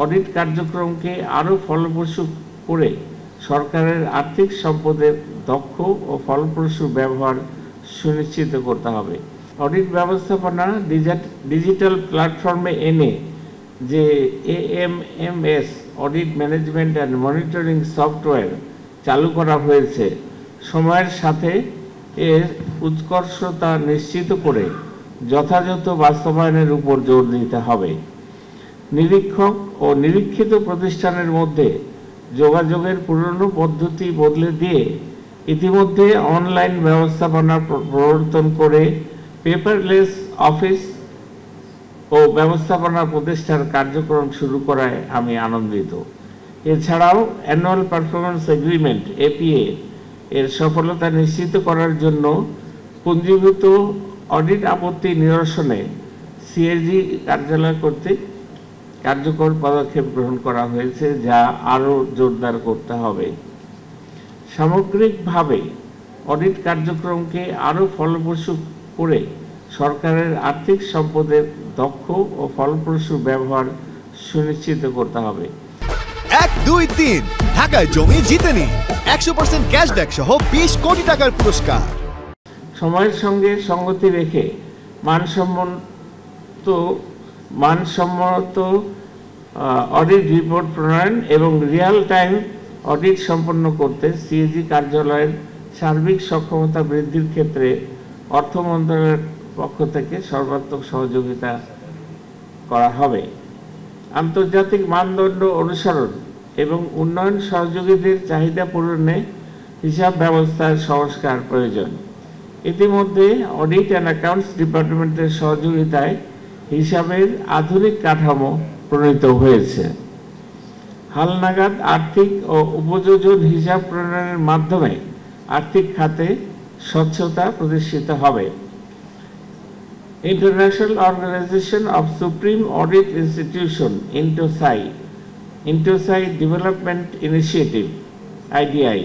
Audit কার্যক্রমকে আরও ফলপ্রসূ করে সরকারের আর্থিক সম্পদের দক্ষ ও ফলপ্রসূ ব্যবহার সুনিশ্চিত করতে হবে। অডিট ব্যবস্থাপনা ডিজিটাল প্ল্যাটফর্মে এনে যে AMMS audit management and monitoring software চালু করা হয়েছে, সময়ের সাথে এর উৎকর্ষতা নিশ্চিত করে যথাযথ বাস্তবায়নের উপর জোর দিতে হবে। নিরীক্ষক ও নিরীক্ষিত প্রতিষ্ঠানের মধ্যে যোগাযোগের পুরনো পদ্ধতি বদলে দিয়ে ইতিমধ্যে অনলাইন ব্যবস্থাপনা প্রবর্তন করে পেপারলেস অফিস ও ব্যবস্থাপনা প্রতিষ্ঠার কার্যক্রম শুরু করায় আমি আনন্দিত। এছাড়াও অ্যানুয়াল পারফরমেন্স এগ্রিমেন্ট APA এর সফলতা নিশ্চিত করার জন্য পুঞ্জীভূত অডিট আপত্তি নিরসনে CAG কার্যালয় কর্তৃক কার্যকর পদক্ষেপ গ্রহণ করা হয়েছে, যা আরও জোরদার করতে হবে। সামগ্রিকভাবে অডিট কার্যক্রমকে আরও ফলপ্রসূ করে সরকারের আর্থিক সম্পদের দক্ষ ও ফলপ্রসূ ব্যবহার সুনিশ্চিত করতে হবে। 1, 2, 3 ঢাকায় জমি জিতে নিন 100% ক্যাশব্যাক সহ 20 কোটি টাকার পুরস্কার। সময়ের সঙ্গে সঙ্গতি রেখে মানসম্মত অডিট রিপোর্ট প্রণয়ন এবং রিয়েল টাইম অডিট সম্পন্ন করতে CAG কার্যালয়ের সার্বিক সক্ষমতা বৃদ্ধির ক্ষেত্রে অর্থ মন্ত্রণালয়ের পক্ষ থেকে সর্বাত্মক সহযোগিতা করা হবে। আন্তর্জাতিক মানদণ্ড অনুসরণ এবং উন্নয়ন সহযোগীদের চাহিদা পূরণে হিসাব ব্যবস্থার সংস্কার প্রয়োজন। ইতিমধ্যে অডিট অ্যান্ড অ্যাকাউন্টস ডিপার্টমেন্টের সহযোগিতায় হিসাবের আধুনিক কাঠামো প্রণীত হয়েছে। হালনাগাদ আর্থিক ও উপযোজন হিসাব প্রণয়নের মাধ্যমে আর্থিক খাতে স্বচ্ছতা প্রতিষ্ঠিত হবে। International Organization of Supreme Audit Institution INTOSAI Development Initiative IDI,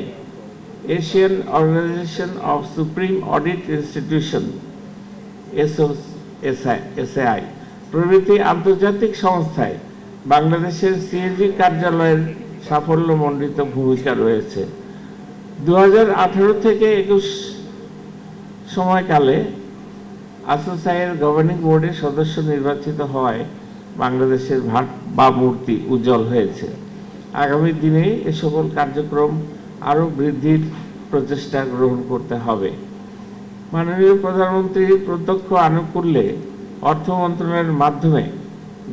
Asian Organization of Supreme Audit Institution SAI প্রভৃতি আন্তর্জাতিক সংস্থায় বাংলাদেশের CAG কার্যালয়ের সাফল্যমণ্ডিত ভূমিকা রয়েছে। 2018 থেকে 21 সময়কালে ASSOSAI-এর গভর্নিং বোর্ডের সদস্য নির্বাচিত হওয়ায় বাংলাদেশের ভাবমূর্তি উজ্জ্বল হয়েছে। আগামী দিনে এ সকল কার্যক্রম আরও বৃদ্ধির প্রচেষ্টা গ্রহণ করতে হবে। মাননীয় প্রধানমন্ত্রীর প্রত্যক্ষ আনুকূল্যে অর্থ মন্ত্রণালয়ের মাধ্যমে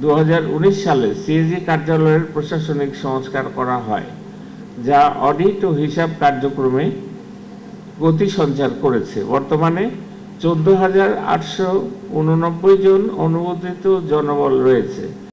2019 সালে CAG কার্যালয়ের প্রশাসনিক সংস্কার করা হয়, যা অডিট ও হিসাব কার্যক্রমে গতি সঞ্চার করেছে। বর্তমানে 14,889 জন অনুমোদিত জনবল রয়েছে।